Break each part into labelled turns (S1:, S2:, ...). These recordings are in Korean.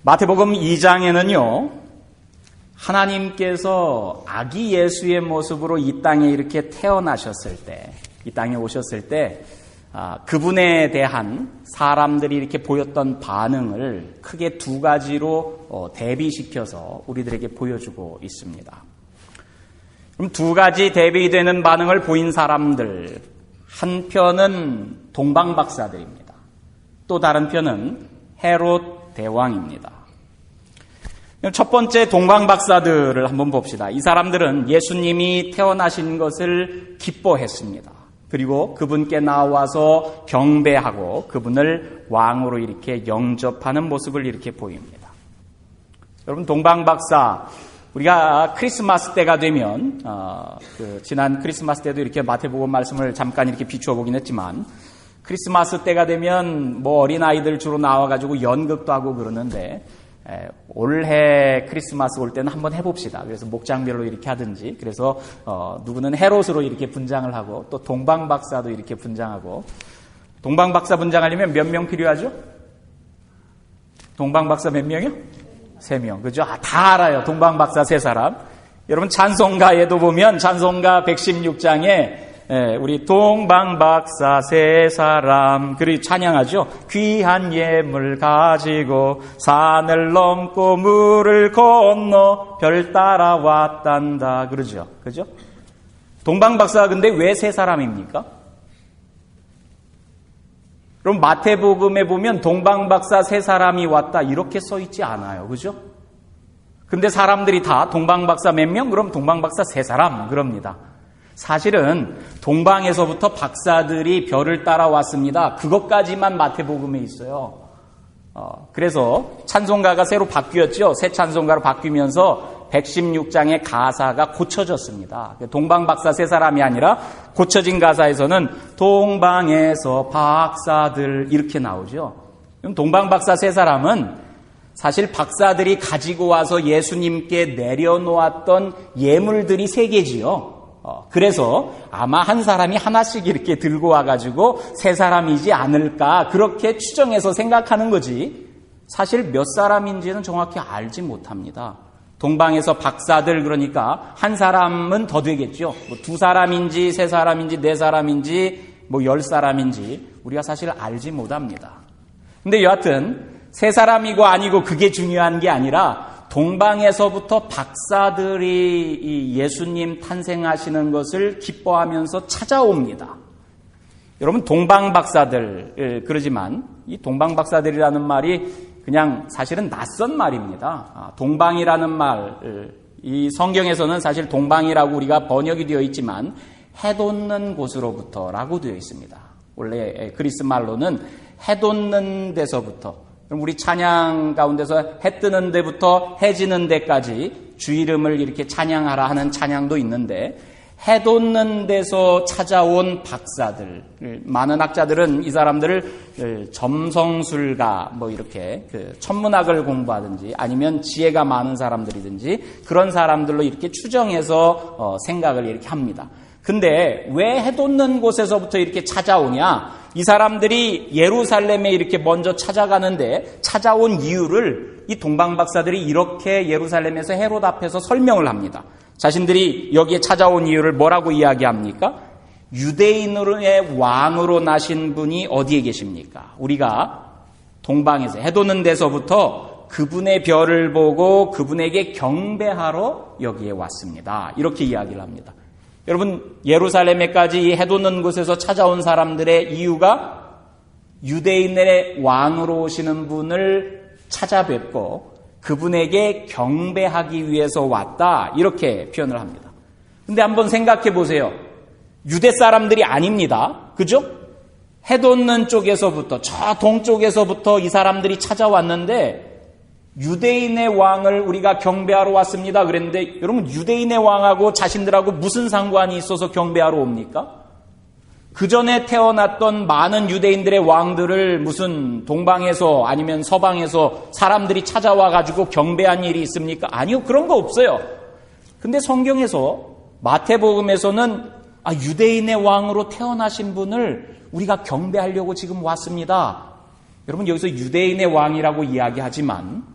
S1: 마태복음 2장에는요, 하나님께서 아기 예수의 모습으로 이 땅에 이렇게 태어나셨을 때, 이 땅에 오셨을 때, 그분에 대한 사람들이 이렇게 보였던 반응을 크게 두 가지로 대비시켜서 우리들에게 보여주고 있습니다. 그럼 두 가지 대비되는 반응을 보인 사람들, 한 편은 동방박사들입니다. 또 다른 편은 헤롯 대왕입니다. 첫 번째 동방박사들을 한번 봅시다. 이 사람들은 예수님이 태어나신 것을 기뻐했습니다. 그리고 그분께 나와서 경배하고 그분을 왕으로 이렇게 영접하는 모습을 이렇게 보입니다. 여러분, 동방박사, 우리가 크리스마스 때가 되면 지난 크리스마스 때도 이렇게 마태복음 말씀을 잠깐 이렇게 비추어 보긴 했지만, 크리스마스 때가 되면 뭐 어린아이들 주로 나와가지고 연극도 하고 그러는데, 올해 크리스마스 올 때는 한번 해봅시다. 그래서 목장별로 이렇게 하든지, 그래서 누구는 헤롯으로 이렇게 분장을 하고, 또 동방박사도 이렇게 분장하고. 동방박사 분장하려면 몇 명 필요하죠? 동방박사 몇 명이요? 3명. 그죠? 다 알아요. 동방박사 3사람. 여러분, 찬송가에도 보면 찬송가 116장에 우리 동방박사 3사람, 그리고 찬양하죠. 귀한 예물 가지고 산을 넘고 물을 건너 별 따라 왔단다. 그러죠. 그죠? 동방박사가 근데 왜 3사람입니까? 그럼 마태복음에 보면 동방박사 3사람이 왔다 이렇게 써 있지 않아요. 그죠? 근데 사람들이 다 동방박사 몇 명? 그럼 동방박사 3사람 그럽니다. 사실은 동방에서부터 박사들이 별을 따라왔습니다. 그것까지만 마태복음에 있어요. 그래서 찬송가가 새로 바뀌었죠. 새 찬송가로 바뀌면서 116장의 가사가 고쳐졌습니다. 동방박사 3사람이 아니라 고쳐진 가사에서는 동방에서 박사들 이렇게 나오죠. 그럼 동방박사 3사람은 사실 박사들이 가지고 와서 예수님께 내려놓았던 예물들이 3개지요. 그래서 아마 한 사람이 하나씩 이렇게 들고 와가지고 3사람이지 않을까 그렇게 추정해서 생각하는 거지, 사실 몇 사람인지는 정확히 알지 못합니다. 동방에서 박사들, 그러니까 한 사람은 더 되겠죠. 뭐 2사람인지 3사람인지 4사람인지 뭐 10사람인지 우리가 사실 알지 못합니다. 근데 여하튼 3사람이고 아니고 그게 중요한 게 아니라 동방에서부터 박사들이 이 예수님 탄생하시는 것을 기뻐하면서 찾아옵니다. 여러분, 동방박사들, 그러지만 이 동방박사들이라는 말이 그냥 사실은 낯선 말입니다. 동방이라는 말, 이 성경에서는 사실 동방이라고 우리가 번역이 되어 있지만 해돋는 곳으로부터라고 되어 있습니다. 원래 그리스 말로는 해돋는 데서부터, 그럼 우리 찬양 가운데서 해 뜨는 데부터 해 지는 데까지 주 이름을 이렇게 찬양하라 하는 찬양도 있는데, 해돋는 데서 찾아온 박사들, 많은 학자들은 이 사람들을 점성술가, 뭐 이렇게 천문학을 공부하든지 아니면 지혜가 많은 사람들이든지 그런 사람들로 이렇게 추정해서 생각을 이렇게 합니다. 근데 왜 해돋는 곳에서부터 이렇게 찾아오냐? 이 사람들이 예루살렘에 이렇게 먼저 찾아가는데 찾아온 이유를 이 동방박사들이 이렇게 예루살렘에서 헤롯 앞에서 설명을 합니다. 자신들이 여기에 찾아온 이유를 뭐라고 이야기합니까? 유대인의 왕으로 나신 분이 어디에 계십니까? 우리가 동방에서 해돋는 데서부터 그분의 별을 보고 그분에게 경배하러 여기에 왔습니다. 이렇게 이야기를 합니다. 여러분, 예루살렘에까지 이 해돋는 곳에서 찾아온 사람들의 이유가 유대인의 왕으로 오시는 분을 찾아뵙고 그분에게 경배하기 위해서 왔다, 이렇게 표현을 합니다. 근데 한번 생각해 보세요. 유대 사람들이 아닙니다. 그죠? 해돋는 쪽에서부터, 저 동쪽에서부터 이 사람들이 찾아왔는데 유대인의 왕을 우리가 경배하러 왔습니다 그랬는데, 여러분, 유대인의 왕하고 자신들하고 무슨 상관이 있어서 경배하러 옵니까? 그 전에 태어났던 많은 유대인들의 왕들을 무슨 동방에서 아니면 서방에서 사람들이 찾아와가지고 경배한 일이 있습니까? 아니요, 그런 거 없어요. 근데 성경에서, 마태복음에서는 유대인의 왕으로 태어나신 분을 우리가 경배하려고 지금 왔습니다. 여러분, 여기서 유대인의 왕이라고 이야기하지만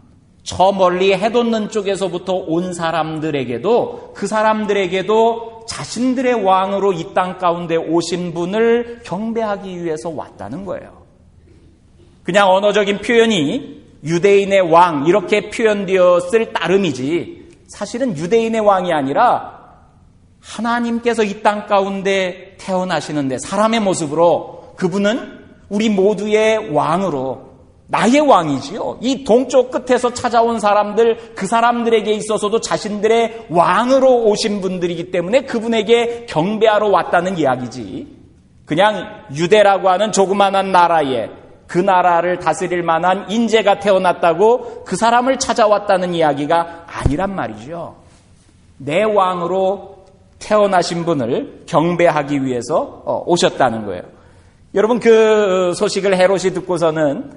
S1: 저 멀리 해돋는 쪽에서부터 온 사람들에게도 그 사람들에게도 자신들의 왕으로 이 땅 가운데 오신 분을 경배하기 위해서 왔다는 거예요. 그냥 언어적인 표현이 유대인의 왕 이렇게 표현되었을 따름이지 사실은 유대인의 왕이 아니라 하나님께서 이 땅 가운데 태어나시는데 사람의 모습으로 그분은 우리 모두의 왕으로 나의 왕이지요. 이 동쪽 끝에서 찾아온 사람들 그 사람들에게 있어서도 자신들의 왕으로 오신 분들이기 때문에 그분에게 경배하러 왔다는 이야기지. 그냥 유대라고 하는 조그만한 나라에 그 나라를 다스릴 만한 인재가 태어났다고 그 사람을 찾아왔다는 이야기가 아니란 말이죠. 내 왕으로 태어나신 분을 경배하기 위해서 오셨다는 거예요. 여러분 그 소식을 헤롯이 듣고서는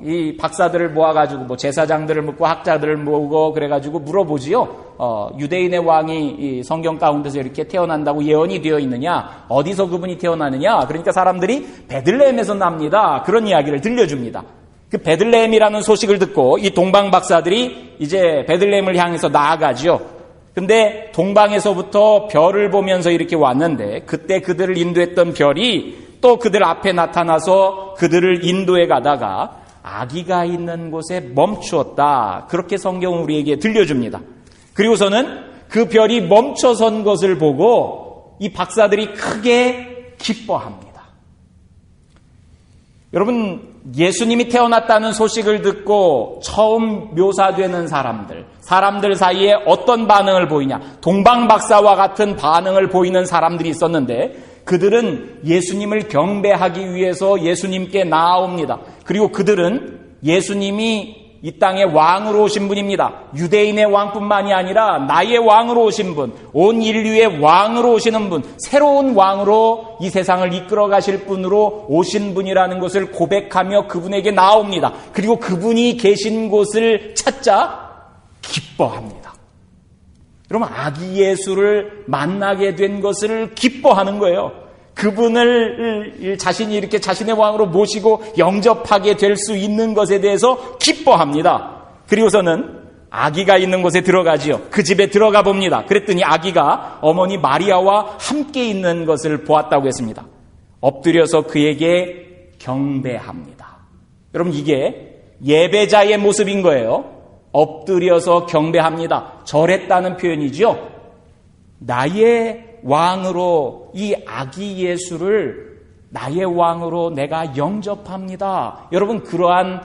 S1: 이 박사들을 모아가지고 뭐 제사장들을 묻고 학자들을 모으고 그래가지고 물어보지요. 유대인의 왕이 이 성경 가운데서 이렇게 태어난다고 예언이 되어 있느냐? 어디서 그분이 태어나느냐? 그러니까 사람들이 베들레헴에서 납니다. 그런 이야기를 들려줍니다. 그 베들레헴이라는 소식을 듣고 이 동방 박사들이 이제 베들레헴을 향해서 나아가죠. 근데 동방에서부터 별을 보면서 이렇게 왔는데 그때 그들을 인도했던 별이 또 그들 앞에 나타나서 그들을 인도해 가다가 아기가 있는 곳에 멈추었다. 그렇게 성경은 우리에게 들려줍니다. 그리고서는 그 별이 멈춰선 것을 보고 이 박사들이 크게 기뻐합니다. 여러분 예수님이 태어났다는 소식을 듣고 처음 묘사되는 사람들 사이에 어떤 반응을 보이냐? 동방박사와 같은 반응을 보이는 사람들이 있었는데 그들은 예수님을 경배하기 위해서 예수님께 나아옵니다. 그리고 그들은 예수님이 이 땅의 왕으로 오신 분입니다. 유대인의 왕뿐만이 아니라 나의 왕으로 오신 분, 온 인류의 왕으로 오시는 분, 새로운 왕으로 이 세상을 이끌어 가실 분으로 오신 분이라는 것을 고백하며 그분에게 나옵니다. 그리고 그분이 계신 곳을 찾자 기뻐합니다. 여러분 아기 예수를 만나게 된 것을 기뻐하는 거예요. 그분을 자신이 이렇게 자신의 왕으로 모시고 영접하게 될 수 있는 것에 대해서 기뻐합니다. 그리고서는 아기가 있는 곳에 들어가지요. 그 집에 들어가 봅니다. 그랬더니 아기가 어머니 마리아와 함께 있는 것을 보았다고 했습니다. 엎드려서 그에게 경배합니다. 여러분 이게 예배자의 모습인 거예요. 엎드려서 경배합니다. 절했다는 표현이죠. 나의 왕으로 이 아기 예수를 나의 왕으로 내가 영접합니다. 여러분 그러한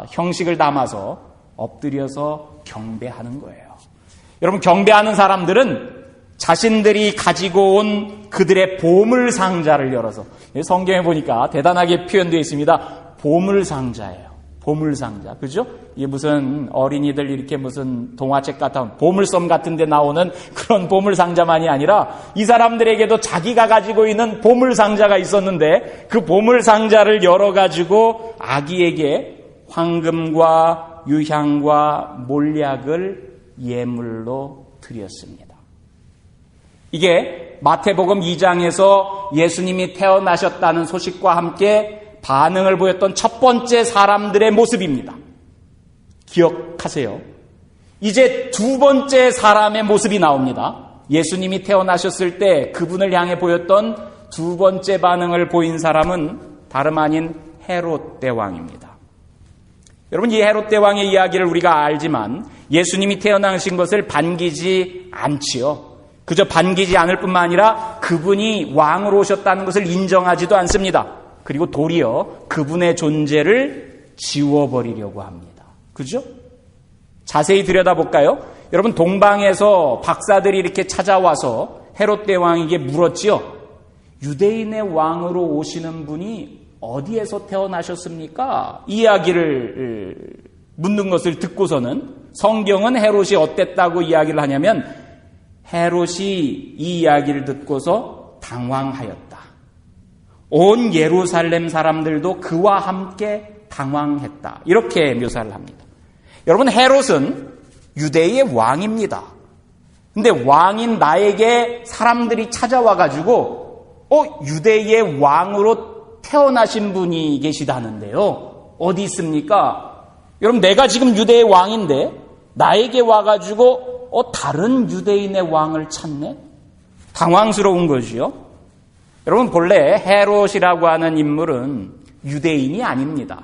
S1: 형식을 담아서 엎드려서 경배하는 거예요. 여러분 경배하는 사람들은 자신들이 가지고 온 그들의 보물 상자를 열어서 성경에 보니까 대단하게 표현되어 있습니다. 보물 상자예요. 보물 상자. 그죠? 이게 무슨 어린이들 이렇게 무슨 동화책 같은 보물섬 같은 데 나오는 그런 보물 상자만이 아니라 이 사람들에게도 자기가 가지고 있는 보물 상자가 있었는데 그 보물 상자를 열어가지고 아기에게 황금과 유향과 몰약을 예물로 드렸습니다. 이게 마태복음 2장에서 예수님이 태어나셨다는 소식과 함께 반응을 보였던 첫 번째 사람들의 모습입니다. 기억하세요. 이제 두 번째 사람의 모습이 나옵니다. 예수님이 태어나셨을 때 그분을 향해 보였던 두 번째 반응을 보인 사람은 다름 아닌 헤롯 대왕입니다. 여러분 이 헤롯 대왕의 이야기를 우리가 알지만 예수님이 태어나신 것을 반기지 않지요. 그저 반기지 않을 뿐만 아니라 그분이 왕으로 오셨다는 것을 인정하지도 않습니다. 그리고 도리어 그분의 존재를 지워버리려고 합니다. 그죠? 자세히 들여다볼까요? 여러분 동방에서 박사들이 이렇게 찾아와서 헤롯 대왕에게 물었지요. 유대인의 왕으로 오시는 분이 어디에서 태어나셨습니까? 이 이야기를 묻는 것을 듣고서는 성경은 헤롯이 어땠다고 이야기를 하냐면 헤롯이 이 이야기를 듣고서 당황하였다. 온 예루살렘 사람들도 그와 함께 당황했다. 이렇게 묘사를 합니다. 여러분 헤롯은 유대의 왕입니다. 근데 왕인 나에게 사람들이 찾아와가지고 유대의 왕으로 태어나신 분이 계시다는데요. 어디 있습니까? 여러분, 내가 지금 유대의 왕인데 나에게 와가지고 다른 유대인의 왕을 찾네? 당황스러운 거지요. 여러분, 본래 헤롯이라고 하는 인물은 유대인이 아닙니다.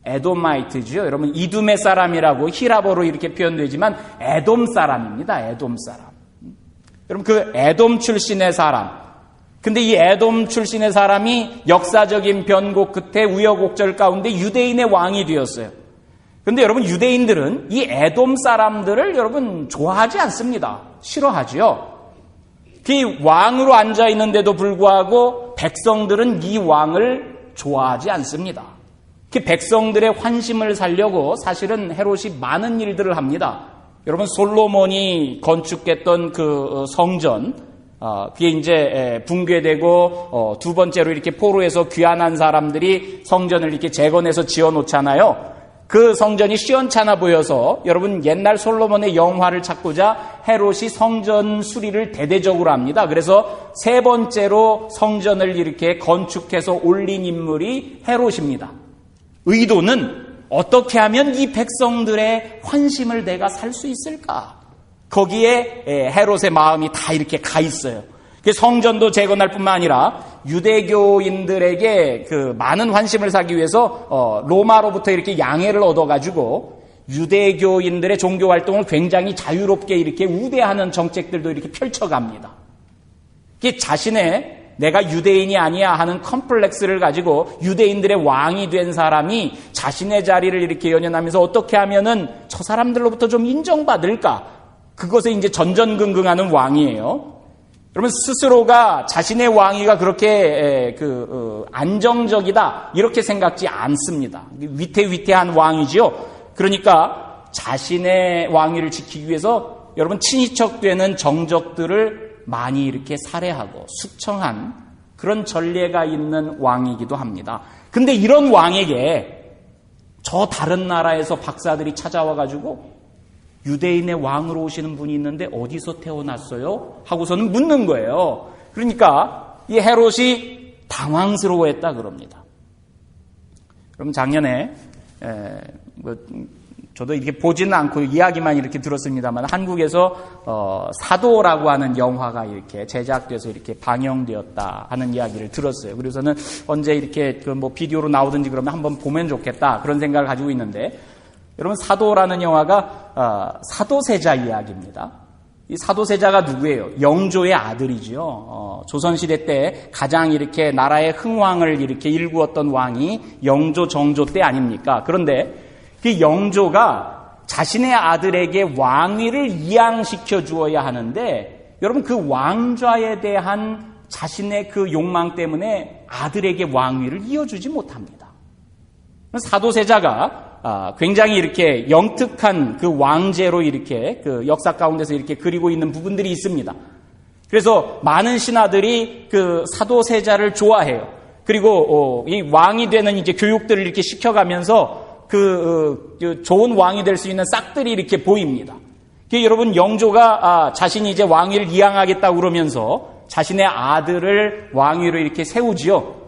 S1: 에돔마이트지요. 여러분, 이둠의 사람이라고 히라보로 이렇게 표현되지만 에돔 사람입니다. 에돔 사람. 여러분, 그 에돔 출신의 사람. 근데 이 에돔 출신의 사람이 역사적인 변곡 끝에 우여곡절 가운데 유대인의 왕이 되었어요. 근데 여러분, 유대인들은 이 에돔 사람들을 여러분 좋아하지 않습니다. 싫어하지요. 그 왕으로 앉아 있는데도 불구하고 백성들은 이 왕을 좋아하지 않습니다. 그 백성들의 환심을 살려고 사실은 헤롯이 많은 일들을 합니다. 여러분, 솔로몬이 건축했던 그 성전, 그게 이제 붕괴되고 두 번째로 이렇게 포로에서 귀환한 사람들이 성전을 이렇게 재건해서 지어놓잖아요. 그 성전이 시원찮아 보여서 여러분, 옛날 솔로몬의 영화를 찾고자 헤롯이 성전 수리를 대대적으로 합니다. 그래서 세 번째로 성전을 이렇게 건축해서 올린 인물이 헤롯입니다. 의도는 어떻게 하면 이 백성들의 환심을 내가 살 수 있을까? 거기에 헤롯의 마음이 다 이렇게 가 있어요. 성전도 재건할 뿐만 아니라 유대교인들에게 그 많은 환심을 사기 위해서 로마로부터 이렇게 양해를 얻어가지고 유대교인들의 종교 활동을 굉장히 자유롭게 이렇게 우대하는 정책들도 이렇게 펼쳐갑니다. 자신의 내가 유대인이 아니야 하는 컴플렉스를 가지고 유대인들의 왕이 된 사람이 자신의 자리를 이렇게 연연하면서 어떻게 하면은 저 사람들로부터 좀 인정받을까? 그것에 이제 전전긍긍하는 왕이에요. 여러분, 스스로가 자신의 왕위가 그렇게 안정적이다 이렇게 생각지 않습니다. 위태위태한 왕이지요. 그러니까 자신의 왕위를 지키기 위해서 여러분, 친인척되는 정적들을 많이 이렇게 살해하고 숙청한 그런 전례가 있는 왕이기도 합니다. 근데 이런 왕에게 저 다른 나라에서 박사들이 찾아와가지고 유대인의 왕으로 오시는 분이 있는데 어디서 태어났어요? 하고서는 묻는 거예요. 그러니까 이 헤롯이 당황스러워했다 그럽니다. 그럼 작년에 저도 이렇게 보지는 않고 이야기만 이렇게 들었습니다만 한국에서 사도라고 하는 영화가 이렇게 제작돼서 이렇게 방영되었다 하는 이야기를 들었어요. 그래서는 언제 이렇게 비디오로 나오든지 그러면 한번 보면 좋겠다 그런 생각을 가지고 있는데, 여러분, 사도라는 영화가 사도세자 이야기입니다. 이 사도세자가 누구예요? 영조의 아들이죠. 조선시대 때 가장 이렇게 나라의 흥왕을 이렇게 일구었던 왕이 영조, 정조 때 아닙니까? 그런데 그 영조가 자신의 아들에게 왕위를 이양시켜 주어야 하는데, 여러분, 그 왕좌에 대한 자신의 그 욕망 때문에 아들에게 왕위를 이어주지 못합니다. 사도세자가 굉장히 이렇게 영특한 그 왕제로 이렇게 그 역사 가운데서 이렇게 그리고 있는 부분들이 있습니다. 그래서 많은 신하들이 그 사도세자를 좋아해요. 그리고 이 왕이 되는 이제 교육들을 이렇게 시켜가면서 좋은 왕이 될 수 있는 싹들이 이렇게 보입니다. 여러분, 영조가 자신이 이제 왕위를 이양하겠다고 그러면서 자신의 아들을 왕위로 이렇게 세우지요.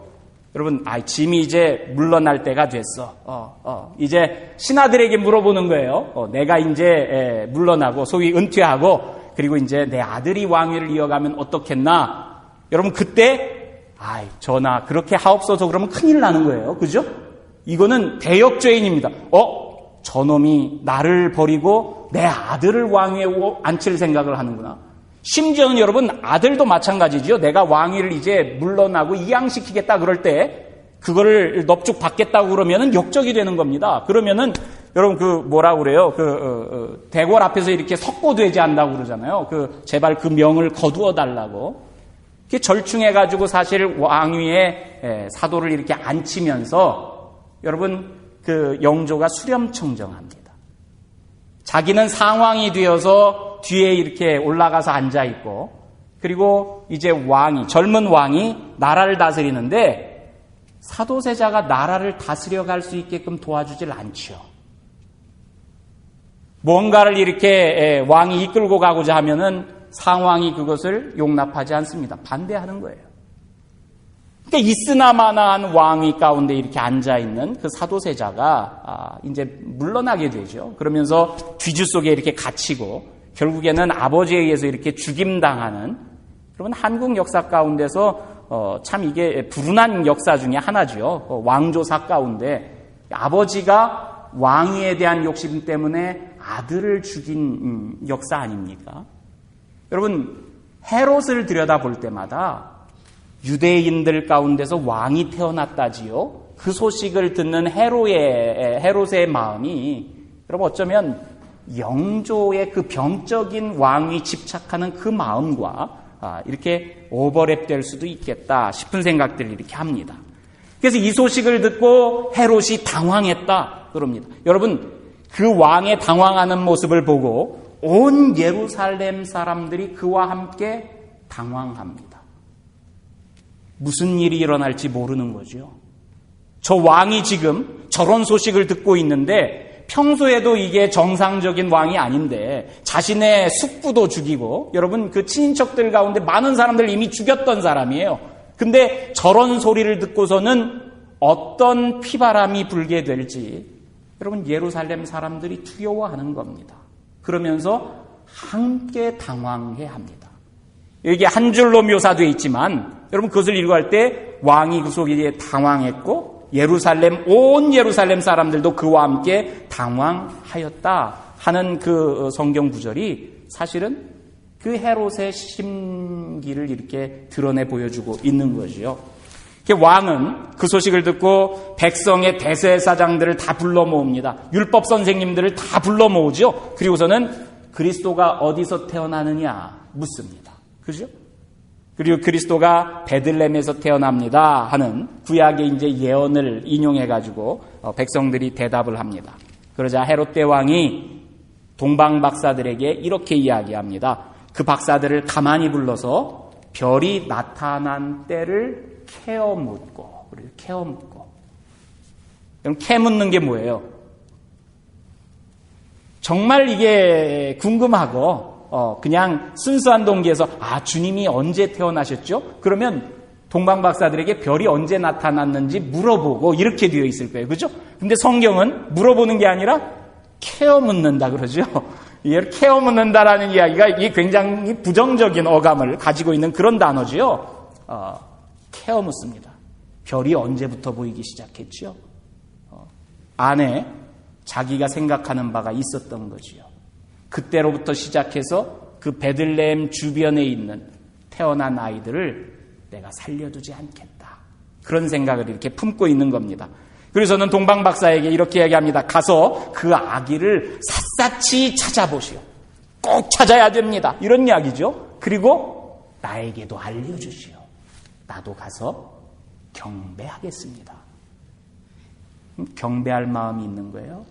S1: 여러분, 짐이 이제 물러날 때가 됐어. 이제 신하들에게 물어보는 거예요. 내가 이제 물러나고 소위 은퇴하고 그리고 이제 내 아들이 왕위를 이어가면 어떻겠나? 여러분, 그때 전하 그렇게 하옵소서 그러면 큰일 나는 거예요. 그죠? 이거는 대역죄인입니다. 저놈이 나를 버리고 내 아들을 왕위에 앉힐 생각을 하는구나. 심지어는 여러분, 아들도 마찬가지지요. 내가 왕위를 이제 물러나고 이양시키겠다 그럴 때 그거를 넙죽 받겠다고 그러면은 역적이 되는 겁니다. 그러면은 여러분, 뭐라고 그래요? 대궐 앞에서 이렇게 석고되지 않는다고 그러잖아요. 제발 그 명을 거두어 달라고. 그게 절충해가지고 사실 왕위에 사도를 이렇게 앉히면서 여러분, 영조가 수렴청정합니다. 자기는 상왕이 되어서 뒤에 이렇게 올라가서 앉아있고, 그리고 이제 젊은 왕이 나라를 다스리는데, 사도세자가 나라를 다스려갈 수 있게끔 도와주질 않죠. 뭔가를 이렇게 왕이 이끌고 가고자 하면은 상왕이 그것을 용납하지 않습니다. 반대하는 거예요. 그러니까 있으나마나한 왕위 가운데 이렇게 앉아있는 그 사도세자가 이제 물러나게 되죠. 그러면서 뒤주 속에 이렇게 갇히고 결국에는 아버지에 의해서 이렇게 죽임당하는, 여러분 한국 역사 가운데서 참 이게 불운한 역사 중에 하나죠. 왕조사 가운데 아버지가 왕위에 대한 욕심 때문에 아들을 죽인 역사 아닙니까? 여러분 헤롯을 들여다볼 때마다 유대인들 가운데서 왕이 태어났다지요. 그 소식을 듣는 헤롯의 마음이 여러분 어쩌면 영조의 그 병적인 왕위 집착하는 그 마음과 이렇게 오버랩될 수도 있겠다 싶은 생각들을 이렇게 합니다. 그래서 이 소식을 듣고 헤롯이 당황했다 그럽니다. 여러분 그 왕의 당황하는 모습을 보고 온 예루살렘 사람들이 그와 함께 당황합니다. 무슨 일이 일어날지 모르는 거죠. 저 왕이 지금 저런 소식을 듣고 있는데 평소에도 이게 정상적인 왕이 아닌데 자신의 숙부도 죽이고, 여러분 그 친인척들 가운데 많은 사람들 이미 죽였던 사람이에요. 근데 저런 소리를 듣고서는 어떤 피바람이 불게 될지 여러분 예루살렘 사람들이 두려워하는 겁니다. 그러면서 함께 당황해야 합니다. 여기 한 줄로 묘사되어 있지만 여러분 그것을 읽어할 때 왕이 그 속에 당황했고 온 예루살렘 사람들도 그와 함께 당황하였다 하는 그 성경 구절이 사실은 그 헤롯의 심기를 이렇게 드러내 보여주고 있는 거지요. 왕은 그 소식을 듣고 백성의 대제사장들을 다 불러 모읍니다. 율법 선생님들을 다 불러 모으죠. 그리고서는 그리스도가 어디서 태어나느냐 묻습니다. 그죠? 그리고 그리스도가 베들레헴에서 태어납니다 하는 구약의 이제 예언을 인용해 가지고 백성들이 대답을 합니다. 그러자 헤롯 대왕이 동방 박사들에게 이렇게 이야기합니다. 그 박사들을 가만히 불러서 별이 나타난 때를 캐어 묻고. 그럼 캐 묻는 게 뭐예요? 정말 이게 궁금하고 그냥 순수한 동기에서 주님이 언제 태어나셨죠? 그러면 동방 박사들에게 별이 언제 나타났는지 물어보고 이렇게 되어 있을 거예요. 그죠? 근데 성경은 물어보는 게 아니라 캐어 묻는다 그러죠. 이걸 캐어 묻는다라는 이야기가 이게 굉장히 부정적인 어감을 가지고 있는 그런 단어지요. 캐어 묻습니다. 별이 언제부터 보이기 시작했죠? 안에 자기가 생각하는 바가 있었던 거지요. 그때로부터 시작해서 그 베들레헴 주변에 있는 태어난 아이들을 내가 살려두지 않겠다. 그런 생각을 이렇게 품고 있는 겁니다. 그래서는 동방 박사에게 이렇게 얘기합니다. 가서 그 아기를 샅샅이 찾아보시오. 꼭 찾아야 됩니다. 이런 이야기죠. 그리고 나에게도 알려주시오. 나도 가서 경배하겠습니다. 경배할 마음이 있는 거예요.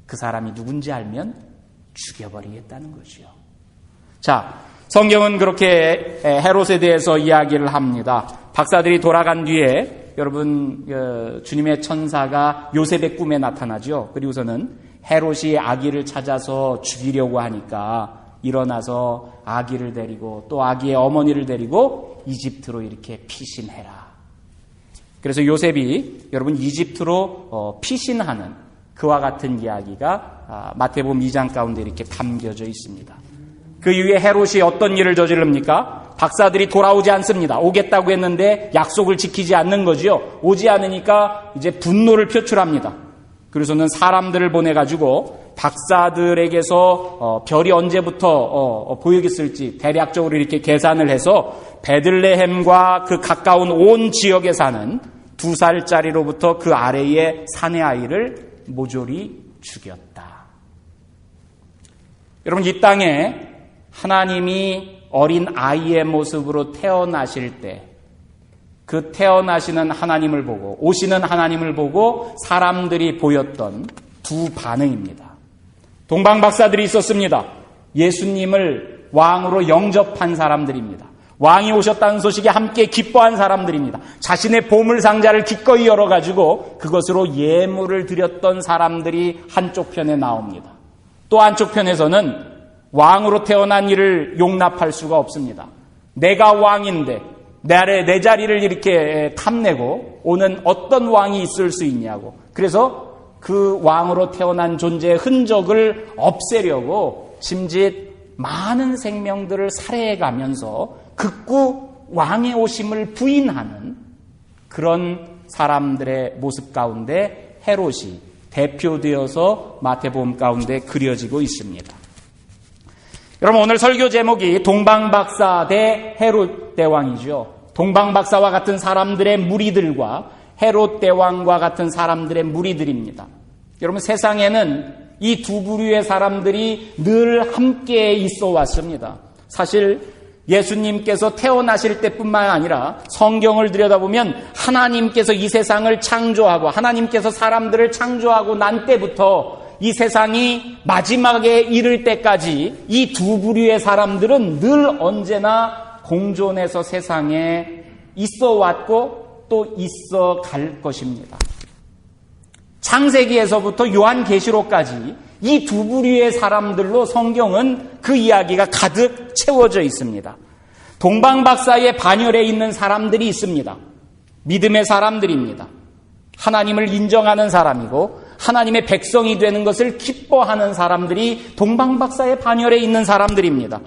S1: 그 사람이 누군지 알면 죽여버리겠다는 거죠. 자, 성경은 그렇게 헤롯에 대해서 이야기를 합니다. 박사들이 돌아간 뒤에 여러분 주님의 천사가 요셉의 꿈에 나타나죠. 그리고서는 헤롯이 아기를 찾아서 죽이려고 하니까 일어나서 아기를 데리고 또 아기의 어머니를 데리고 이집트로 이렇게 피신해라. 그래서 요셉이 여러분 이집트로 피신하는 그와 같은 이야기가 마태복음 2장 가운데 이렇게 담겨져 있습니다. 그 이후에 헤롯이 어떤 일을 저지릅니까? 박사들이 돌아오지 않습니다. 오겠다고 했는데 약속을 지키지 않는 거지요. 오지 않으니까 이제 분노를 표출합니다. 그래서는 사람들을 보내가지고 박사들에게서 별이 언제부터 보이겠을지 대략적으로 이렇게 계산을 해서 베들레헴과 그 가까운 온 지역에 사는 2살짜리로부터 그 아래의 사내 아이를 모조리 죽였다. 여러분 이 땅에 하나님이 어린 아이의 모습으로 태어나실 때 그 태어나시는 하나님을 보고 오시는 하나님을 보고 사람들이 보였던 두 반응입니다. 동방 박사들이 있었습니다. 예수님을 왕으로 영접한 사람들입니다. 왕이 오셨다는 소식에 함께 기뻐한 사람들입니다. 자신의 보물상자를 기꺼이 열어가지고 그것으로 예물을 드렸던 사람들이 한쪽 편에 나옵니다. 또 한쪽 편에서는 왕으로 태어난 이를 용납할 수가 없습니다. 내가 왕인데 내 자리를 이렇게 탐내고 오는 어떤 왕이 있을 수 있냐고. 그래서 그 왕으로 태어난 존재의 흔적을 없애려고 짐짓 많은 생명들을 살해해가면서 극구 왕의 오심을 부인하는 그런 사람들의 모습 가운데 헤롯이 대표되어서 마태복음 가운데 그려지고 있습니다. 여러분, 오늘 설교 제목이 동방박사 대 헤롯 대왕이죠. 동방박사와 같은 사람들의 무리들과 헤롯 대왕과 같은 사람들의 무리들입니다. 여러분, 세상에는 이 두 부류의 사람들이 늘 함께 있어 왔습니다. 사실 예수님께서 태어나실 때뿐만 아니라 성경을 들여다보면 하나님께서 이 세상을 창조하고 하나님께서 사람들을 창조하고 난 때부터 이 세상이 마지막에 이를 때까지 이 두 부류의 사람들은 늘 언제나 공존해서 세상에 있어 왔고 또 있어 갈 것입니다. 창세기에서부터 요한계시록까지 이 두 부류의 사람들로 성경은 그 이야기가 가득 채워져 있습니다. 동방박사의 반열에 있는 사람들이 있습니다. 믿음의 사람들입니다. 하나님을 인정하는 사람이고 하나님의 백성이 되는 것을 기뻐하는 사람들이 동방박사의 반열에 있는 사람들입니다.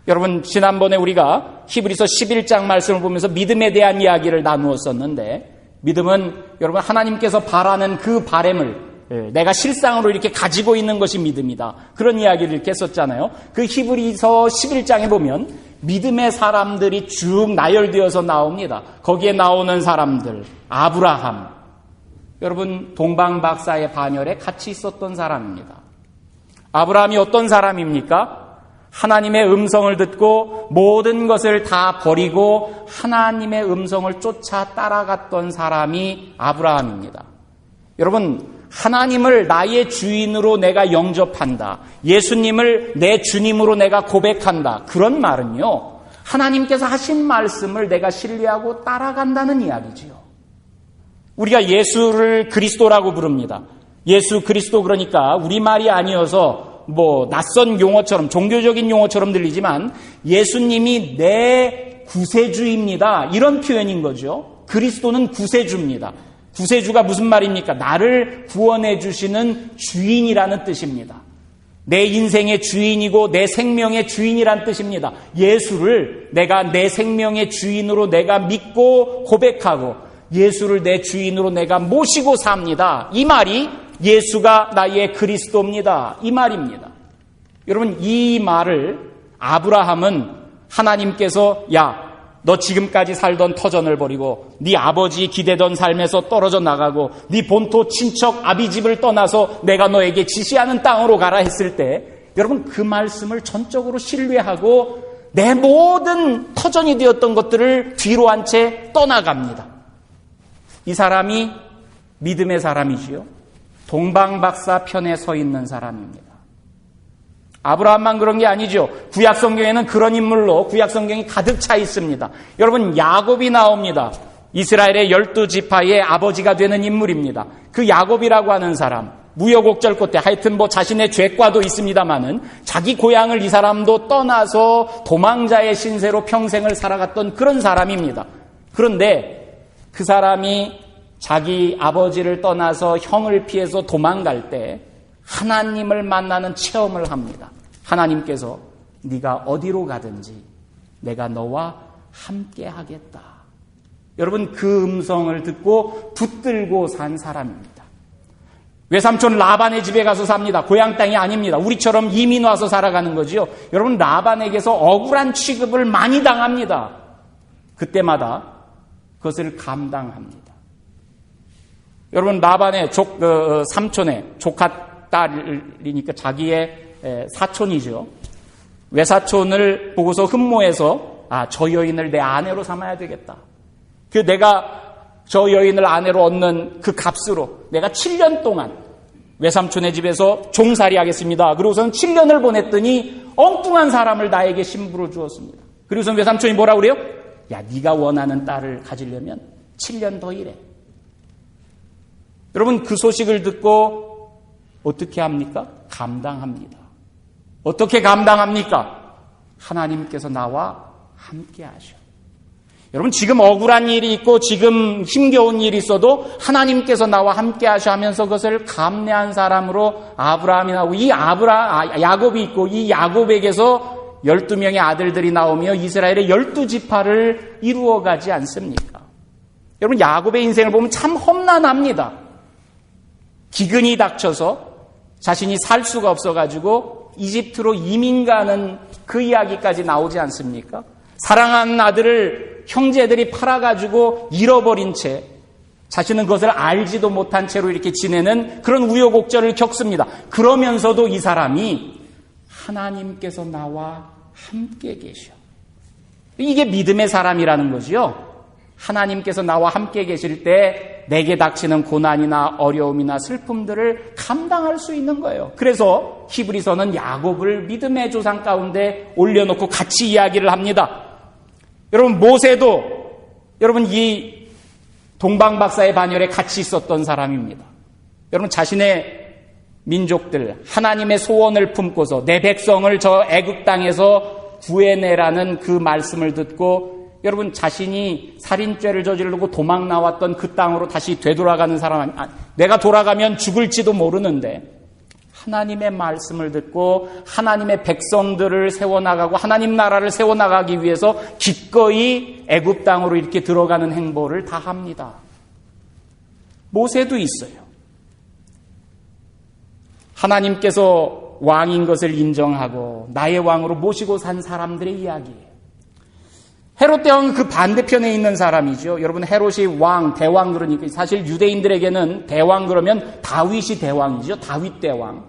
S1: 여러분, 지난번에 우리가 히브리서 11장 말씀을 보면서 믿음에 대한 이야기를 나누었었는데, 믿음은 여러분 하나님께서 바라는 그 바램을 내가 실상으로 이렇게 가지고 있는 것이 믿음이다. 그런 이야기를 이렇게 했었잖아요. 그 히브리서 11장에 보면 믿음의 사람들이 쭉 나열되어서 나옵니다. 거기에 나오는 사람들, 아브라함, 여러분 동방박사의 반열에 같이 있었던 사람입니다. 아브라함이 어떤 사람입니까? 하나님의 음성을 듣고 모든 것을 다 버리고 하나님의 음성을 쫓아 따라갔던 사람이 아브라함입니다. 여러분, 하나님을 나의 주인으로 내가 영접한다, 예수님을 내 주님으로 내가 고백한다, 그런 말은요, 하나님께서 하신 말씀을 내가 신뢰하고 따라간다는 이야기지요. 우리가 예수를 그리스도라고 부릅니다. 예수 그리스도, 그러니까 우리말이 아니어서 낯선 용어처럼, 종교적인 용어처럼 들리지만 예수님이 내 구세주입니다, 이런 표현인 거죠. 그리스도는 구세주입니다. 구세주가 무슨 말입니까? 나를 구원해 주시는 주인이라는 뜻입니다. 내 인생의 주인이고 내 생명의 주인이란 뜻입니다. 예수를 내가 내 생명의 주인으로 내가 믿고 고백하고 예수를 내 주인으로 내가 모시고 삽니다. 이 말이 예수가 나의 그리스도입니다, 이 말입니다. 여러분, 이 말을 아브라함은 하나님께서 너 지금까지 살던 터전을 버리고 네 아버지 기대던 삶에서 떨어져 나가고 네 본토 친척 아비집을 떠나서 내가 너에게 지시하는 땅으로 가라 했을 때, 여러분 그 말씀을 전적으로 신뢰하고 내 모든 터전이 되었던 것들을 뒤로 한 채 떠나갑니다. 이 사람이 믿음의 사람이지요. 동방박사 편에 서 있는 사람입니다. 아브라함만 그런 게 아니죠. 구약성경에는 그런 인물로 구약성경이 가득 차 있습니다. 여러분, 야곱이 나옵니다. 이스라엘의 12지파의 아버지가 되는 인물입니다. 그 야곱이라고 하는 사람, 무역옥절 끝에 하여튼 자신의 죄과도 있습니다마는 자기 고향을 이 사람도 떠나서 도망자의 신세로 평생을 살아갔던 그런 사람입니다. 그런데 그 사람이 자기 아버지를 떠나서 형을 피해서 도망갈 때 하나님을 만나는 체험을 합니다. 하나님께서 네가 어디로 가든지 내가 너와 함께 하겠다. 여러분, 그 음성을 듣고 붙들고 산 사람입니다. 외삼촌 라반의 집에 가서 삽니다. 고향 땅이 아닙니다. 우리처럼 이민 와서 살아가는 거지요. 여러분, 라반에게서 억울한 취급을 많이 당합니다. 그때마다 그것을 감당합니다. 여러분, 라반의 삼촌의 조카 딸이니까 자기의 사촌이죠. 외사촌을 보고서 흠모해서 저 여인을 내 아내로 삼아야 되겠다. 내가 저 여인을 아내로 얻는 그 값으로 내가 7년 동안 외삼촌의 집에서 종살이 하겠습니다. 그리고서는 7년을 보냈더니 엉뚱한 사람을 나에게 신부로 주었습니다. 그리고서는 외삼촌이 뭐라 그래요? 네가 원하는 딸을 가지려면 7년 더 일해. 여러분, 그 소식을 듣고 어떻게 합니까? 감당합니다. 어떻게 감당합니까? 하나님께서 나와 함께 하셔. 여러분, 지금 억울한 일이 있고 지금 힘겨운 일이 있어도 하나님께서 나와 함께 하셔 하면서 그것을 감내한 사람으로 아브라함이 나오고, 야곱이 있고, 이 야곱에게서 12명의 아들들이 나오며 이스라엘의 12지파를 이루어가지 않습니까? 여러분, 야곱의 인생을 보면 참 험난합니다. 기근이 닥쳐서 자신이 살 수가 없어가지고 이집트로 이민 가는 그 이야기까지 나오지 않습니까? 사랑하는 아들을 형제들이 팔아가지고 잃어버린 채 자신은 그것을 알지도 못한 채로 이렇게 지내는 그런 우여곡절을 겪습니다. 그러면서도 이 사람이 하나님께서 나와 함께 계셔. 이게 믿음의 사람이라는 거지요. 하나님께서 나와 함께 계실 때 내게 닥치는 고난이나 어려움이나 슬픔들을 감당할 수 있는 거예요. 그래서 히브리서는 야곱을 믿음의 조상 가운데 올려놓고 같이 이야기를 합니다. 여러분, 모세도 여러분 이 동방박사의 반열에 같이 있었던 사람입니다. 여러분, 자신의 민족들, 하나님의 소원을 품고서 내 백성을 저 애굽 땅에서 구해내라는 그 말씀을 듣고 여러분, 자신이 살인죄를 저지르고 도망 나왔던 그 땅으로 다시 되돌아가는 사람, 내가 돌아가면 죽을지도 모르는데 하나님의 말씀을 듣고 하나님의 백성들을 세워나가고 하나님 나라를 세워나가기 위해서 기꺼이 애굽 땅으로 이렇게 들어가는 행보를 다 합니다. 모세도 있어요. 하나님께서 왕인 것을 인정하고 나의 왕으로 모시고 산 사람들의 이야기예요. 헤롯 대왕은 그 반대편에 있는 사람이죠. 여러분, 헤롯이 왕, 대왕 그러니까 사실 유대인들에게는 대왕 그러면 다윗이 대왕이죠. 다윗 대왕.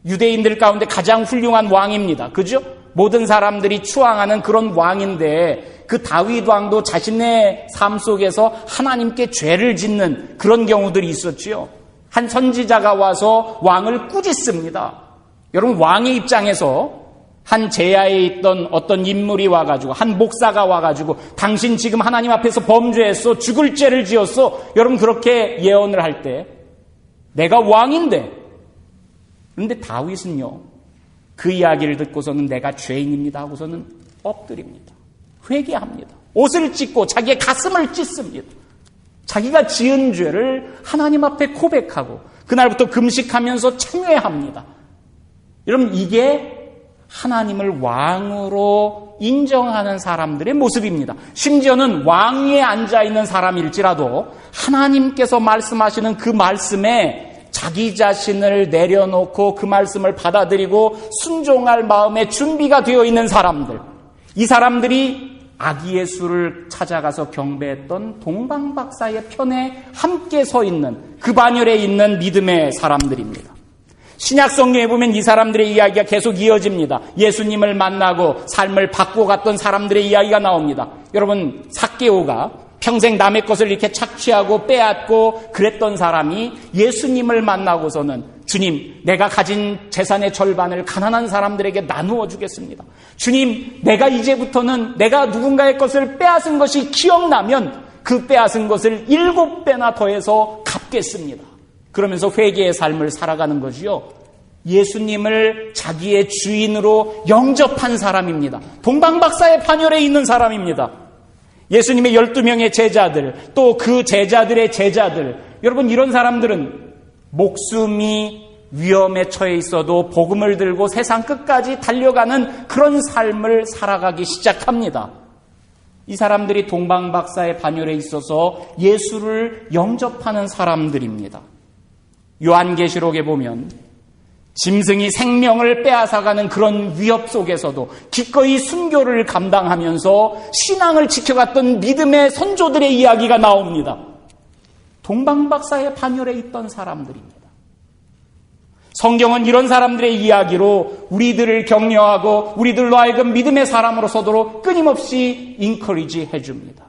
S1: 유대인들 가운데 가장 훌륭한 왕입니다. 그죠? 모든 사람들이 추앙하는 그런 왕인데 그 다윗 왕도 자신의 삶 속에서 하나님께 죄를 짓는 그런 경우들이 있었죠. 한 선지자가 와서 왕을 꾸짖습니다. 여러분, 왕의 입장에서 한 제야에 있던 어떤 인물이 와가지고 한 목사가 와가지고 당신 지금 하나님 앞에서 범죄했어, 죽을 죄를 지었어, 여러분 그렇게 예언을 할 때 내가 왕인데, 그런데 다윗은요 그 이야기를 듣고서는 내가 죄인입니다 하고서는 엎드립니다. 회개합니다. 옷을 찢고 자기의 가슴을 찢습니다. 자기가 지은 죄를 하나님 앞에 고백하고 그날부터 금식하면서 참회합니다. 여러분, 이게 하나님을 왕으로 인정하는 사람들의 모습입니다. 심지어는 왕위에 앉아있는 사람일지라도 하나님께서 말씀하시는 그 말씀에 자기 자신을 내려놓고 그 말씀을 받아들이고 순종할 마음의 준비가 되어 있는 사람들, 이 사람들이 아기 예수를 찾아가서 경배했던 동방박사의 편에 함께 서 있는 그 반열에 있는 믿음의 사람들입니다. 신약 성경에 보면 이 사람들의 이야기가 계속 이어집니다. 예수님을 만나고 삶을 바꿔갔던 사람들의 이야기가 나옵니다. 여러분, 삭개오가 평생 남의 것을 이렇게 착취하고 빼앗고 그랬던 사람이 예수님을 만나고서는 주님, 내가 가진 재산의 절반을 가난한 사람들에게 나누어 주겠습니다. 주님, 내가 이제부터는 내가 누군가의 것을 빼앗은 것이 기억나면 그 빼앗은 것을 7배나 더해서 갚겠습니다. 그러면서 회개의 삶을 살아가는 거지요. 예수님을 자기의 주인으로 영접한 사람입니다. 동방박사의 반열에 있는 사람입니다. 예수님의 12명의 제자들, 또 그 제자들의 제자들, 여러분 이런 사람들은 목숨이 위험에 처해 있어도 복음을 들고 세상 끝까지 달려가는 그런 삶을 살아가기 시작합니다. 이 사람들이 동방박사의 반열에 있어서 예수를 영접하는 사람들입니다. 요한계시록에 보면 짐승이 생명을 빼앗아가는 그런 위협 속에서도 기꺼이 순교를 감당하면서 신앙을 지켜갔던 믿음의 선조들의 이야기가 나옵니다. 동방박사의 반열에 있던 사람들입니다. 성경은 이런 사람들의 이야기로 우리들을 격려하고 우리들로 하여금 믿음의 사람으로 서도록 끊임없이 인커리지 해줍니다.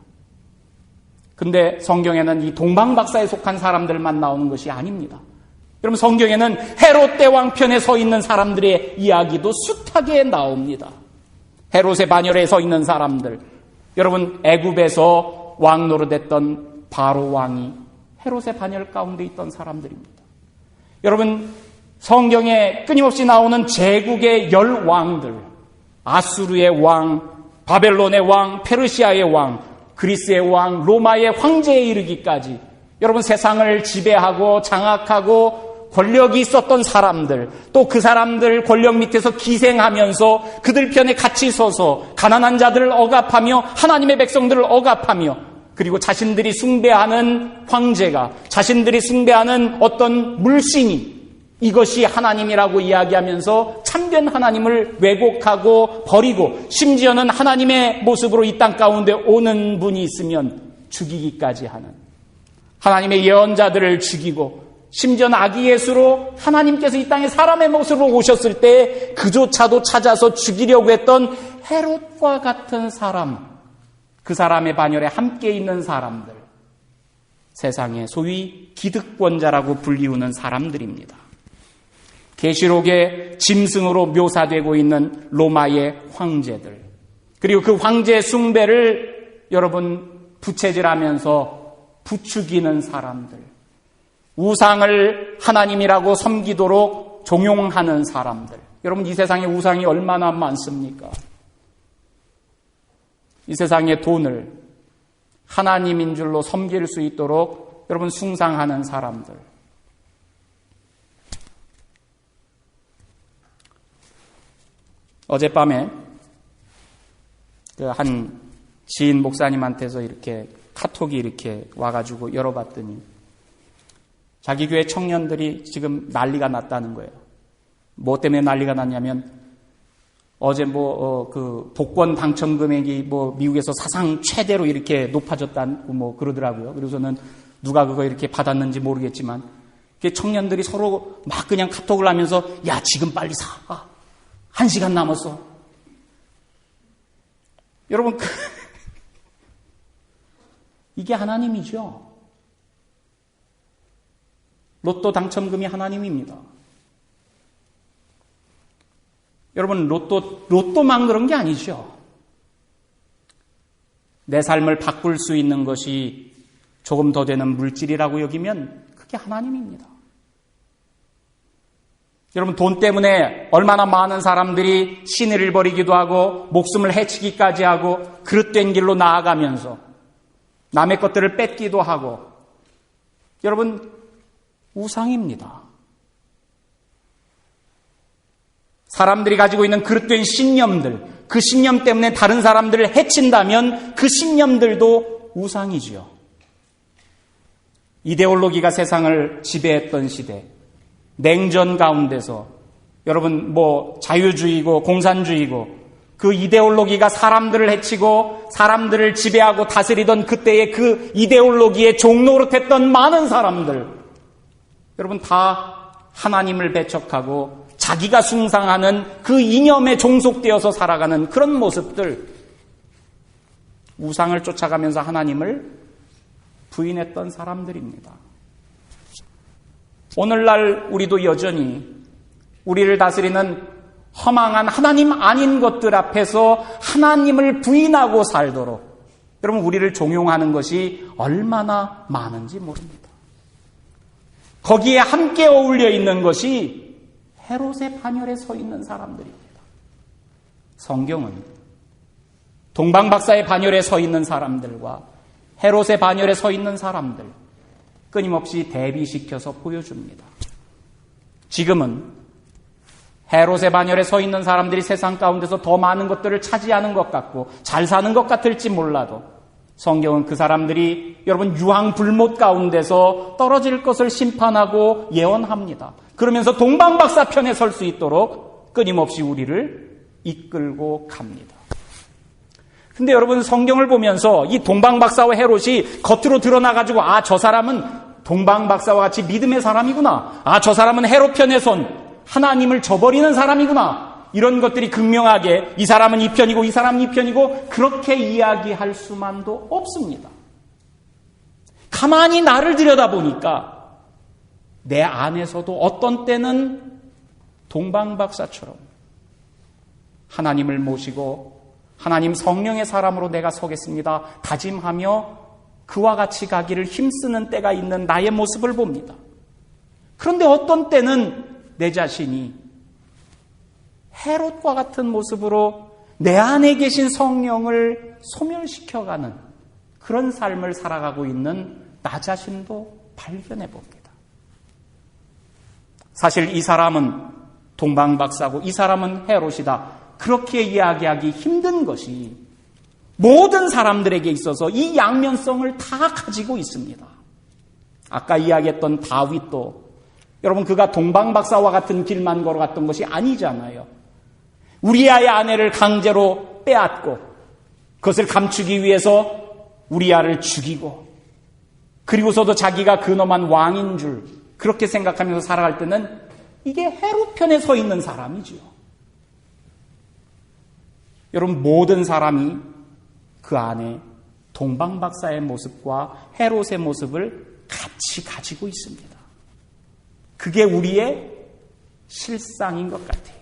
S1: 근데 성경에는 이 동방박사에 속한 사람들만 나오는 것이 아닙니다. 여러분, 성경에는 헤롯 대왕 편에 서 있는 사람들의 이야기도 숱하게 나옵니다. 헤롯의 반열에 서 있는 사람들, 여러분 애굽에서 왕 노릇했던 바로 왕이 헤롯의 반열 가운데 있던 사람들입니다. 여러분, 성경에 끊임없이 나오는 제국의 10왕들, 아수르의 왕, 바벨론의 왕, 페르시아의 왕, 그리스의 왕, 로마의 황제에 이르기까지 여러분 세상을 지배하고 장악하고 권력이 있었던 사람들, 또 그 사람들 권력 밑에서 기생하면서 그들 편에 같이 서서 가난한 자들을 억압하며 하나님의 백성들을 억압하며 그리고 자신들이 숭배하는 황제가, 자신들이 숭배하는 어떤 물신이 이것이 하나님이라고 이야기하면서 참된 하나님을 왜곡하고 버리고 심지어는 하나님의 모습으로 이 땅 가운데 오는 분이 있으면 죽이기까지 하는, 하나님의 예언자들을 죽이고 심지어는 아기 예수로 하나님께서 이 땅에 사람의 모습으로 오셨을 때 그조차도 찾아서 죽이려고 했던 헤롯과 같은 사람, 그 사람의 반열에 함께 있는 사람들, 세상에 소위 기득권자라고 불리우는 사람들입니다. 계시록의 짐승으로 묘사되고 있는 로마의 황제들, 그리고 그 황제 숭배를 여러분 부채질하면서 부추기는 사람들, 우상을 하나님이라고 섬기도록 종용하는 사람들. 여러분 이 세상에 우상이 얼마나 많습니까? 이 세상의 돈을 하나님인 줄로 섬길 수 있도록 여러분 숭상하는 사람들. 어젯밤에 한 지인 목사님한테서 이렇게 카톡이 이렇게 와가지고 열어봤더니 자기 교회 청년들이 지금 난리가 났다는 거예요. 뭐 때문에 난리가 났냐면 어제 그 복권 당첨 금액이 미국에서 사상 최대로 이렇게 높아졌다고 그러더라고요. 그래서는 누가 그거 이렇게 받았는지 모르겠지만 청년들이 서로 막 그냥 카톡을 하면서 야 지금 빨리 사. 1시간 남았어. 여러분 이게 하나님이죠. 로또 당첨금이 하나님입니다. 여러분 로또만 그런 게 아니죠. 내 삶을 바꿀 수 있는 것이 조금 더 되는 물질이라고 여기면 그게 하나님입니다. 여러분 돈 때문에 얼마나 많은 사람들이 신의를 버리기도 하고 목숨을 해치기까지 하고 그릇된 길로 나아가면서 남의 것들을 뺏기도 하고, 여러분 우상입니다. 사람들이 가지고 있는 그릇된 신념들, 그 신념 때문에 다른 사람들을 해친다면 그 신념들도 우상이지요. 이데올로기가 세상을 지배했던 시대, 냉전 가운데서 여러분 자유주의고 공산주의고 그 이데올로기가 사람들을 해치고 사람들을 지배하고 다스리던 그때의 그 이데올로기의 종노릇했던 많은 사람들, 여러분 다 하나님을 배척하고 자기가 숭상하는 그 이념에 종속되어서 살아가는 그런 모습들, 우상을 쫓아가면서 하나님을 부인했던 사람들입니다. 오늘날 우리도 여전히 우리를 다스리는 허망한 하나님 아닌 것들 앞에서 하나님을 부인하고 살도록 여러분 우리를 종용하는 것이 얼마나 많은지 모릅니다. 거기에 함께 어울려 있는 것이 헤롯의 반열에 서 있는 사람들입니다. 성경은 동방박사의 반열에 서 있는 사람들과 헤롯의 반열에 서 있는 사람들 끊임없이 대비시켜서 보여줍니다. 지금은 헤롯의 반열에 서 있는 사람들이 세상 가운데서 더 많은 것들을 차지하는 것 같고 잘 사는 것 같을지 몰라도 성경은 그 사람들이 여러분 유황불못 가운데서 떨어질 것을 심판하고 예언합니다. 그러면서 동방박사 편에 설 수 있도록 끊임없이 우리를 이끌고 갑니다. 근데 여러분 성경을 보면서 이 동방박사와 헤롯이 겉으로 드러나가지고 저 사람은 동방박사와 같이 믿음의 사람이구나, 저 사람은 헤롯 편에 선 하나님을 저버리는 사람이구나, 이런 것들이 극명하게 이 사람은 이 편이고 이 사람은 이 편이고 그렇게 이야기할 수만도 없습니다. 가만히 나를 들여다보니까 내 안에서도 어떤 때는 동방박사처럼 하나님을 모시고 하나님 성령의 사람으로 내가 서겠습니다 다짐하며 그와 같이 가기를 힘쓰는 때가 있는 나의 모습을 봅니다. 그런데 어떤 때는 내 자신이 헤롯과 같은 모습으로 내 안에 계신 성령을 소멸시켜가는 그런 삶을 살아가고 있는 나 자신도 발견해 봅니다. 사실 이 사람은 동방박사고 이 사람은 헤롯이다. 그렇게 이야기하기 힘든 것이 모든 사람들에게 있어서 이 양면성을 다 가지고 있습니다. 아까 이야기했던 다윗도 여러분 그가 동방박사와 같은 길만 걸어갔던 것이 아니잖아요. 우리아의 아내를 강제로 빼앗고 그것을 감추기 위해서 우리아를 죽이고 그리고서도 자기가 근엄한 왕인 줄 그렇게 생각하면서 살아갈 때는 이게 헤롯 편에 서 있는 사람이지요. 여러분 모든 사람이 그 안에 동방박사의 모습과 헤롯의 모습을 같이 가지고 있습니다. 그게 우리의 실상인 것 같아요.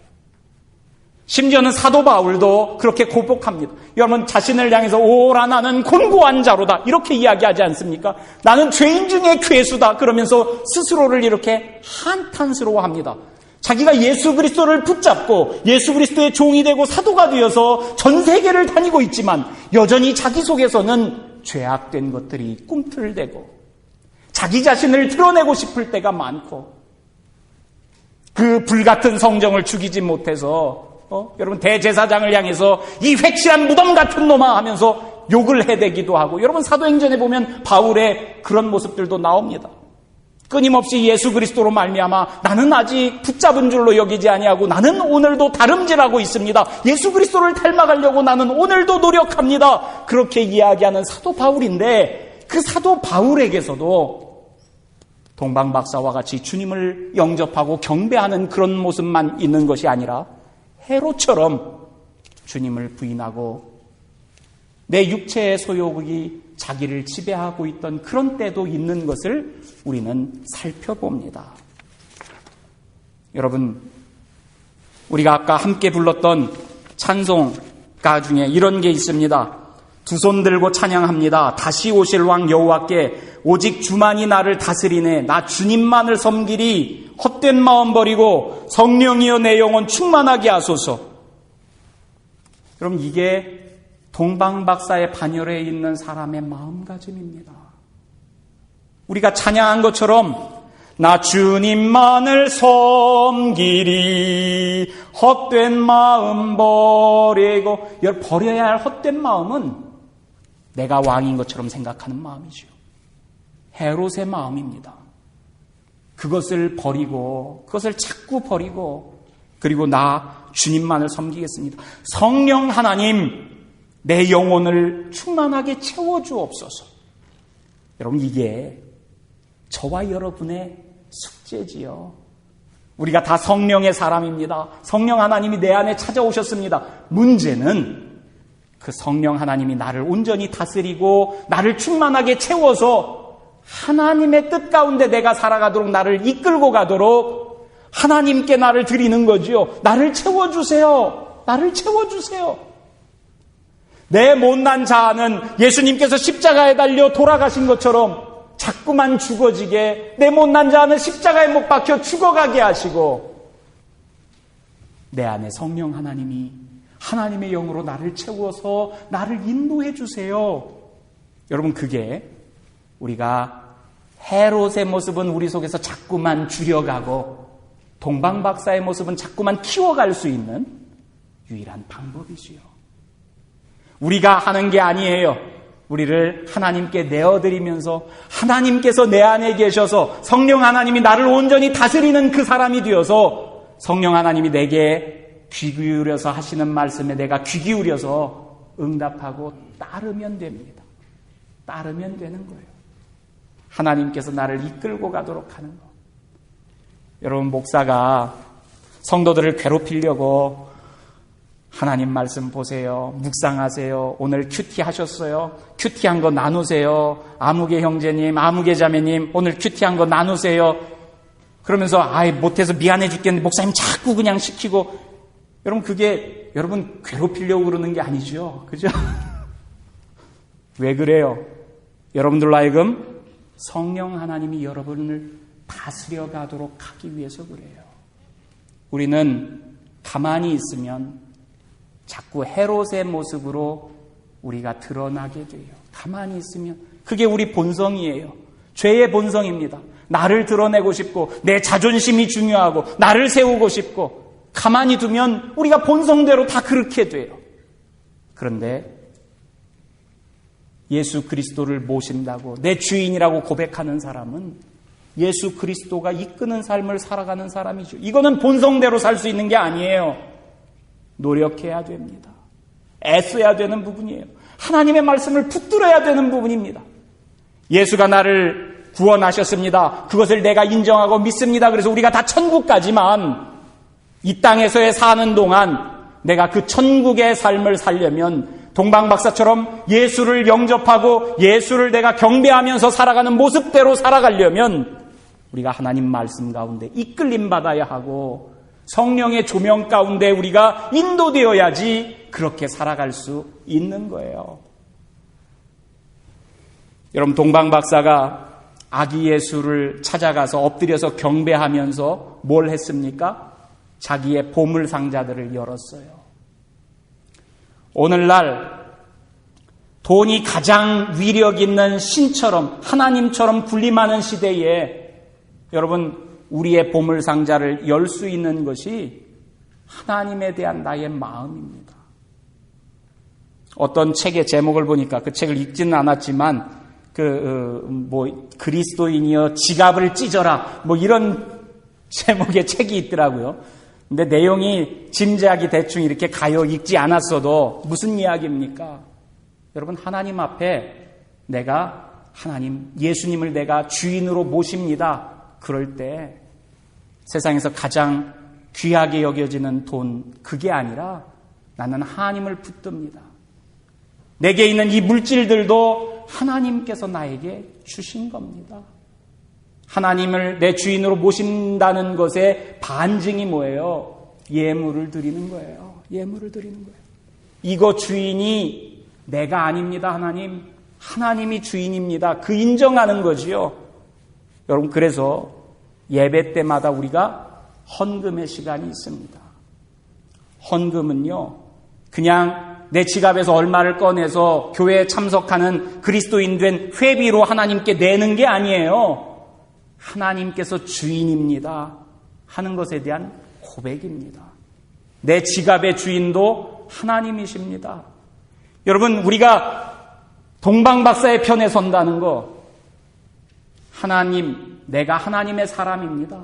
S1: 심지어는 사도 바울도 그렇게 고백합니다. 여러분 자신을 향해서 오라 나는 곤고한 자로다 이렇게 이야기하지 않습니까? 나는 죄인 중에 괴수다 그러면서 스스로를 이렇게 한탄스러워합니다. 자기가 예수 그리스도를 붙잡고 예수 그리스도의 종이 되고 사도가 되어서 전 세계를 다니고 있지만 여전히 자기 속에서는 죄악된 것들이 꿈틀대고 자기 자신을 드러내고 싶을 때가 많고 그 불같은 성정을 죽이지 못해서 여러분 대제사장을 향해서 이 획실한 무덤 같은 놈아 하면서 욕을 해대기도 하고 여러분 사도행전에 보면 바울의 그런 모습들도 나옵니다. 끊임없이 예수 그리스도로 말미암아 나는 아직 붙잡은 줄로 여기지 아니하고 나는 오늘도 다름질하고 있습니다. 예수 그리스도를 닮아가려고 나는 오늘도 노력합니다. 그렇게 이야기하는 사도 바울인데 그 사도 바울에게서도 동방박사와 같이 주님을 영접하고 경배하는 그런 모습만 있는 것이 아니라 헤롯처럼 주님을 부인하고 내 육체의 소욕이 자기를 지배하고 있던 그런 때도 있는 것을 우리는 살펴봅니다. 여러분, 우리가 아까 함께 불렀던 찬송가 중에 이런 게 있습니다. 두 손 들고 찬양합니다. 다시 오실 왕 여호와께 오직 주만이 나를 다스리네. 나 주님만을 섬기리. 헛된 마음 버리고 성령이여 내 영혼 충만하게 하소서. 여러분 이게 동방박사의 반열에 있는 사람의 마음가짐입니다. 우리가 찬양한 것처럼 나 주님만을 섬기리. 헛된 마음 버리고 버려야 할 헛된 마음은 내가 왕인 것처럼 생각하는 마음이죠. 헤롯의 마음입니다. 그것을 버리고 그것을 자꾸 버리고 그리고 나 주님만을 섬기겠습니다. 성령 하나님 내 영혼을 충만하게 채워주옵소서. 여러분 이게 저와 여러분의 숙제지요. 우리가 다 성령의 사람입니다. 성령 하나님이 내 안에 찾아오셨습니다. 문제는 그 성령 하나님이 나를 온전히 다스리고 나를 충만하게 채워서 하나님의 뜻 가운데 내가 살아가도록 나를 이끌고 가도록 하나님께 나를 드리는 거지요. 나를 채워주세요. 나를 채워주세요. 내 못난 자아는 예수님께서 십자가에 달려 돌아가신 것처럼 자꾸만 죽어지게 내 못난 자아는 십자가에 못 박혀 죽어가게 하시고 내 안에 성령 하나님이 하나님의 영으로 나를 채워서 나를 인도해 주세요. 여러분 그게 우리가 헤롯의 모습은 우리 속에서 자꾸만 줄여가고 동방박사의 모습은 자꾸만 키워갈 수 있는 유일한 방법이지요. 우리가 하는 게 아니에요. 우리를 하나님께 내어드리면서 하나님께서 내 안에 계셔서 성령 하나님이 나를 온전히 다스리는 그 사람이 되어서 성령 하나님이 내게 귀 기울여서 하시는 말씀에 내가 귀 기울여서 응답하고 따르면 됩니다. 따르면 되는 거예요. 하나님께서 나를 이끌고 가도록 하는 거. 여러분 목사가 성도들을 괴롭히려고 하나님 말씀 보세요. 묵상하세요. 오늘 큐티 하셨어요. 큐티한 거 나누세요. 아무개 형제님, 아무개 자매님 오늘 큐티한 거 나누세요. 그러면서 못해서 미안해 죽겠는데 목사님 자꾸 그냥 시키고 여러분 그게 여러분 괴롭히려고 그러는 게 아니죠. 그죠? 왜 그래요? 여러분들로 하여금 성령 하나님이 여러분을 다스려 가도록 하기 위해서 그래요. 우리는 가만히 있으면 자꾸 헤롯의 모습으로 우리가 드러나게 돼요. 가만히 있으면 그게 우리 본성이에요. 죄의 본성입니다. 나를 드러내고 싶고 내 자존심이 중요하고 나를 세우고 싶고 가만히 두면 우리가 본성대로 다 그렇게 돼요. 그런데 예수 그리스도를 모신다고 내 주인이라고 고백하는 사람은 예수 그리스도가 이끄는 삶을 살아가는 사람이죠. 이거는 본성대로 살 수 있는 게 아니에요. 노력해야 됩니다. 애써야 되는 부분이에요. 하나님의 말씀을 붙들어야 되는 부분입니다. 예수가 나를 구원하셨습니다. 그것을 내가 인정하고 믿습니다. 그래서 우리가 다 천국 가지만 이 땅에서의 사는 동안 내가 그 천국의 삶을 살려면 동방박사처럼 예수를 영접하고 예수를 내가 경배하면서 살아가는 모습대로 살아가려면 우리가 하나님 말씀 가운데 이끌림 받아야 하고 성령의 조명 가운데 우리가 인도되어야지 그렇게 살아갈 수 있는 거예요. 여러분, 동방박사가 아기 예수를 찾아가서 엎드려서 경배하면서 뭘 했습니까? 자기의 보물상자들을 열었어요. 오늘날 돈이 가장 위력 있는 신처럼 하나님처럼 군림하는 시대에 여러분, 우리의 보물상자를 열 수 있는 것이 하나님에 대한 나의 마음입니다. 어떤 책의 제목을 보니까 그 책을 읽지는 않았지만 그리스도인이여 지갑을 찢어라 이런 제목의 책이 있더라고요. 근데 내용이 짐작이 대충 이렇게 가요 읽지 않았어도 무슨 이야기입니까? 여러분, 하나님 앞에 내가 예수님을 내가 주인으로 모십니다. 그럴 때 세상에서 가장 귀하게 여겨지는 돈, 그게 아니라 나는 하나님을 붙듭니다. 내게 있는 이 물질들도 하나님께서 나에게 주신 겁니다. 하나님을 내 주인으로 모신다는 것의 반증이 뭐예요? 예물을 드리는 거예요. 예물을 드리는 거예요. 이거 주인이 내가 아닙니다. 하나님이 주인입니다. 그 인정하는 거지요. 여러분, 그래서 예배 때마다 우리가 헌금의 시간이 있습니다. 헌금은요, 그냥 내 지갑에서 얼마를 꺼내서 교회에 참석하는 그리스도인 된 회비로 하나님께 내는 게 아니에요. 하나님께서 주인입니다 하는 것에 대한 고백입니다. 내 지갑의 주인도 하나님이십니다. 여러분, 우리가 동방박사의 편에 선다는 거, 내가 하나님의 사람입니다.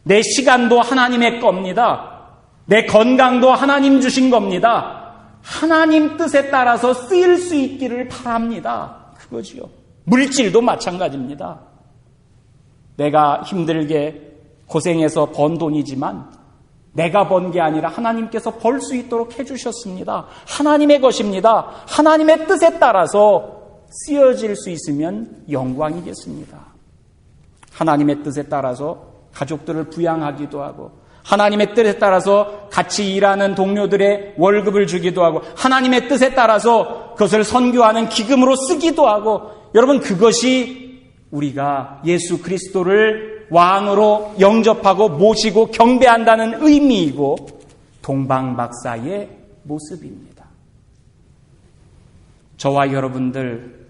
S1: 내 시간도 하나님의 겁니다. 내 건강도 하나님 주신 겁니다. 하나님 뜻에 따라서 쓰일 수 있기를 바랍니다. 그거지요. 물질도 마찬가지입니다. 내가 힘들게 고생해서 번 돈이지만 내가 번 게 아니라 하나님께서 벌 수 있도록 해주셨습니다. 하나님의 것입니다. 하나님의 뜻에 따라서 쓰여질 수 있으면 영광이겠습니다. 하나님의 뜻에 따라서 가족들을 부양하기도 하고, 하나님의 뜻에 따라서 같이 일하는 동료들의 월급을 주기도 하고, 하나님의 뜻에 따라서 그것을 선교하는 기금으로 쓰기도 하고, 여러분, 그것이 우리가 예수 그리스도를 왕으로 영접하고 모시고 경배한다는 의미이고 동방박사의 모습입니다. 저와 여러분들,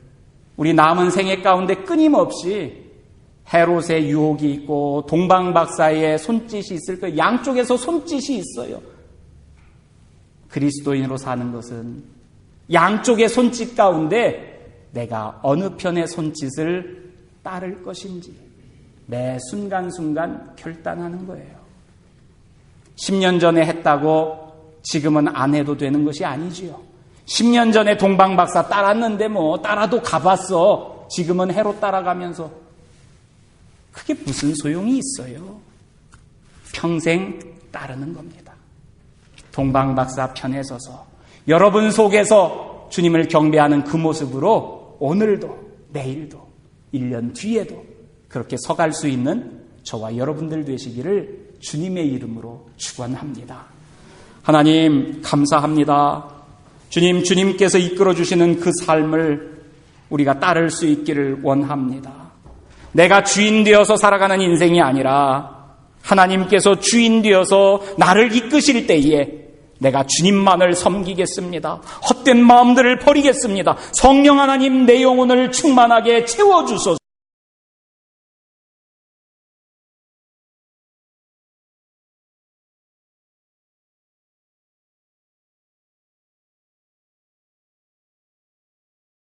S1: 우리 남은 생애 가운데 끊임없이 헤롯의 유혹이 있고 동방박사의 손짓이 있을 거예요. 양쪽에서 손짓이 있어요. 그리스도인으로 사는 것은 양쪽의 손짓 가운데 내가 어느 편의 손짓을 따를 것인지 매 순간순간 결단하는 거예요. 10년 전에 했다고 지금은 안 해도 되는 것이 아니지요. 10년 전에 동방박사 따랐는데 따라도 가봤어. 지금은 헤롯 따라가면서 그게 무슨 소용이 있어요? 평생 따르는 겁니다. 동방박사 편에 서서 여러분 속에서 주님을 경배하는 그 모습으로 오늘도 내일도 1년 뒤에도 그렇게 서갈 수 있는 저와 여러분들 되시기를 주님의 이름으로 축원합니다. 하나님 감사합니다. 주님께서 이끌어주시는 그 삶을 우리가 따를 수 있기를 원합니다. 내가 주인 되어서 살아가는 인생이 아니라 하나님께서 주인 되어서 나를 이끄실 때에 내가 주님만을 섬기겠습니다. 헛된 마음들을 버리겠습니다. 성령 하나님 내 영혼을 충만하게 채워주소서.